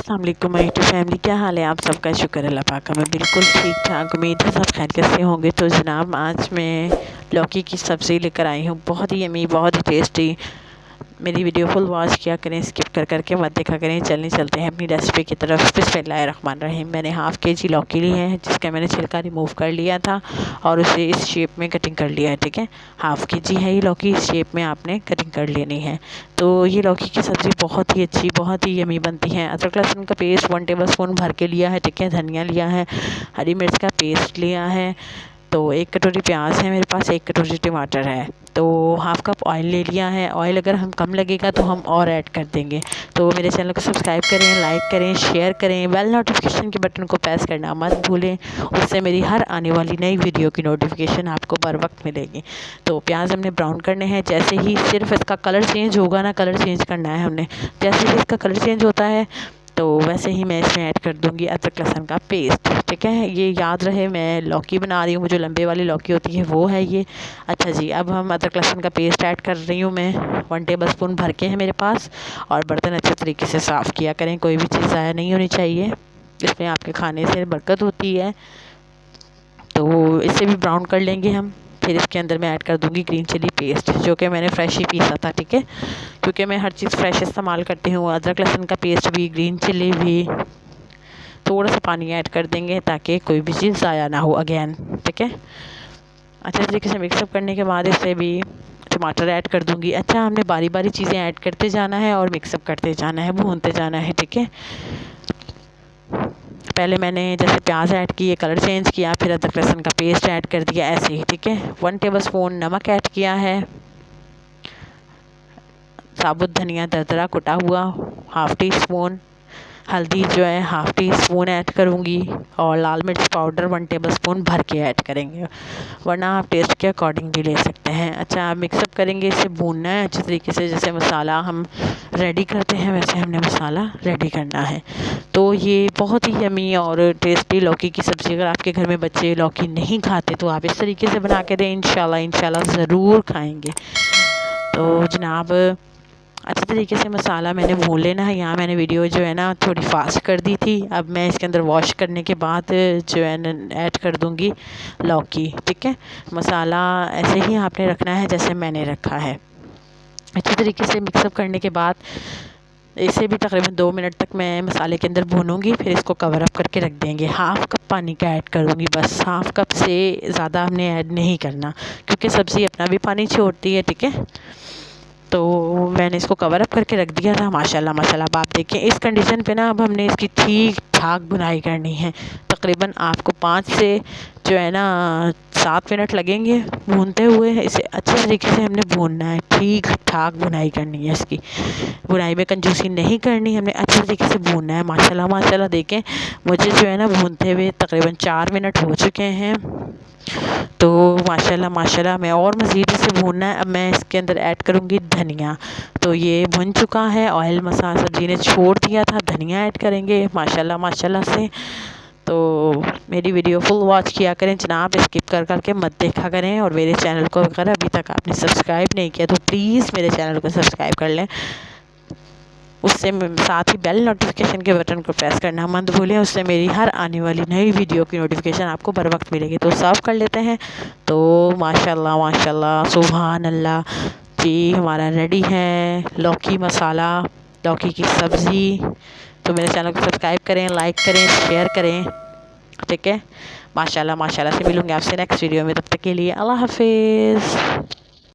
अस्सलाम वालेकुम my YouTube family, क्या हाल है आप सबका। शुक्र अल्लाह पाक का मैं बिल्कुल ठीक ठाक। उम्मीद है सब खैरियत से होंगे। तो जनाब आज मैं लौकी की सब्ज़ी लेकर आई हूँ, बहुत ही यमी, बहुत ही टेस्टी। मेरी वीडियो फुल वॉच किया करें, स्किप कर करके मत देखा करें। चलते हैं अपनी रेसिपी की तरफ। बिस्मिल्लाहिर्रहमानिर्रहीम। मैंने हाफ़ केजी लौकी ली है, जिसका मैंने छिलका रिमूव कर लिया था और उसे इस शेप में कटिंग कर लिया है। ठीक है, हाफ़ केजी है ये लौकी, इस शेप में आपने कटिंग कर लेनी है। तो ये लौकी की सब्ज़ी बहुत ही अच्छी, बहुत ही यमी बनती है। अदरक लहसुन का पेस्ट 1 टेबल स्पून भर के लिया है। ठीक है, धनिया लिया है, हरी मिर्च का पेस्ट लिया है, तो 1 कटोरी प्याज है मेरे पास, 1 कटोरी टमाटर है, तो हाफ़ कप ऑयल ले लिया है। ऑयल अगर हम कम लगेगा तो हम और ऐड कर देंगे। तो मेरे चैनल को सब्सक्राइब करें, लाइक करें, शेयर करें, बेल नोटिफिकेशन के बटन को प्रेस करना मत भूलें। उससे मेरी हर आने वाली नई वीडियो की नोटिफिकेशन आपको बर वक्त मिलेगी। तो प्याज हमने ब्राउन करने हैं। जैसे ही सिर्फ इसका कलर चेंज होगा ना, कलर चेंज करना है हमने, जैसे ही इसका कलर चेंज होता है तो वैसे ही मैं इसमें ऐड कर दूंगी अदरक लहसुन का पेस्ट। ठीक है, ये याद रहे मैं लौकी बना रही हूँ, वो जो लंबे वाली लौकी होती है वो है ये। अच्छा जी, अब हम अदरक लहसुन का पेस्ट ऐड कर रही हूँ मैं। 1 टेबल स्पून भर के है मेरे पास। और बर्तन अच्छे तरीके से साफ़ किया करें, कोई भी चीज़ ज़ाया नहीं होनी चाहिए, इसमें आपके खाने से बरकत होती है। तो इसे भी ब्राउन कर लेंगे हम। फिर इसके अंदर मैं ऐड कर दूंगी ग्रीन चिली पेस्ट, जो कि मैंने फ्रेश ही पीसा था। ठीक है, क्योंकि मैं हर चीज़ फ्रेश इस्तेमाल करती हूँ, अदरक लहसुन का पेस्ट भी, ग्रीन चिली भी। थोड़ा सा पानी ऐड कर देंगे ताकि कोई भी चीज़ ज़ाया ना हो अगेन। ठीक है, अच्छे तरीके से मिक्सअप करने के बाद इसे भी टमाटर ऐड कर दूंगी। अच्छा, हमने बारी बारी चीज़ें ऐड करते जाना है और मिक्सअप करते जाना है, भूनते जाना है। ठीक है, पहले मैंने जैसे प्याज ऐड किए, कलर चेंज किया, फिर अदरक लहसुन का पेस्ट ऐड कर दिया, ऐसे ही। ठीक है, 1 टेबल स्पून नमक ऐड किया है, साबुत धनिया दरदरा कुटा हुआ 1/2 टी स्पून, हल्दी जो है 1/2 टी स्पून ऐड करूँगी, और लाल मिर्च पाउडर 1 टेबल स्पून भर के ऐड करेंगे, वरना आप टेस्ट के अकॉर्डिंग भी ले सकते हैं। अच्छा, आप मिक्सअप करेंगे, इसे भूनना है अच्छे तरीके से। जैसे मसाला हम रेडी करते हैं वैसे हमने मसाला रेडी करना है। तो ये बहुत ही यमी और टेस्टी लौकी की सब्ज़ी, अगर आपके घर में बच्चे लौकी नहीं खाते तो आप इस तरीके से बना के दें, इंशाल्लाह ज़रूर खाएँगे। तो जनाब अच्छे तरीके से मसाला मैंने भून लेना है। यहाँ मैंने वीडियो जो है ना थोड़ी फास्ट कर दी थी। अब मैं इसके अंदर वॉश करने के बाद जो है ना ऐड कर दूँगी लौकी। ठीक है, मसाला ऐसे ही आपने रखना है जैसे मैंने रखा है। अच्छे तरीके से मिक्सअप करने के बाद इसे भी तकरीबन 2 मिनट तक मैं मसाले के अंदर भूनूंगी, फिर इसको कवर अप करके रख देंगे। 1/2 कप पानी का ऐड कर दूँगी, बस 1/2 कप से ज़्यादा हमने ऐड नहीं करना, क्योंकि सब्ज़ी अपना भी पानी छोड़ती है। ठीक है, तो मैंने इसको कवर अप करके रख दिया था। माशाल्लाह माशाल्लाह, अब आप देखें इस कंडीशन पे ना, अब हमने इसकी ठीक ठाक बुनाई करनी है। तकरीबन आपको 5 से जो है ना 7 मिनट लगेंगे भूनते हुए। इसे अच्छे तरीके से हमने भूनना है, ठीक ठाक बुनाई करनी है इसकी। बुनाई में कंजूसी नहीं करनी, हमने अच्छे तरीके से भूनना है। माशाल्लाह माशाल्लाह, देखें मुझे जो है ना भूनते हुए तकरीबन 4 मिनट हो चुके हैं। तो माशाल्लाह माशाल्लाह, मैं और मज़ीद इसे भूनना है। अब मैं इसके अंदर ऐड करूँगी धनिया। तो ये भुन चुका है, ऑयल मसाला सब्ज़ी ने छोड़ दिया था, धनिया ऐड करेंगे माशाल्लाह माशाल्लाह से। तो मेरी वीडियो फुल वॉच किया करें जनाब, स्किप कर करके मत देखा करें। और मेरे चैनल को अगर अभी तक आपने सब्सक्राइब नहीं किया तो प्लीज़ मेरे चैनल को सब्सक्राइब कर लें। उससे साथ ही बेल नोटिफिकेशन के बटन को प्रेस करना मत भूलें, उससे मेरी हर आने वाली नई वीडियो की नोटिफिकेशन आपको बर वक्त मिलेगी। तो सर्व कर लेते हैं। तो माशाल्लाह माशाल्लाह, सुभान अल्लाह जी, हमारा रेडी है लौकी मसाला, लौकी की सब्ज़ी। तो मेरे चैनल को सब्सक्राइब करें, लाइक करें, शेयर करें। ठीक है, माशाल्लाह माशाल्लाह से मिलूँगी आपसे नेक्स्ट वीडियो में। तब तक के लिए अल्लाह हाफिज़।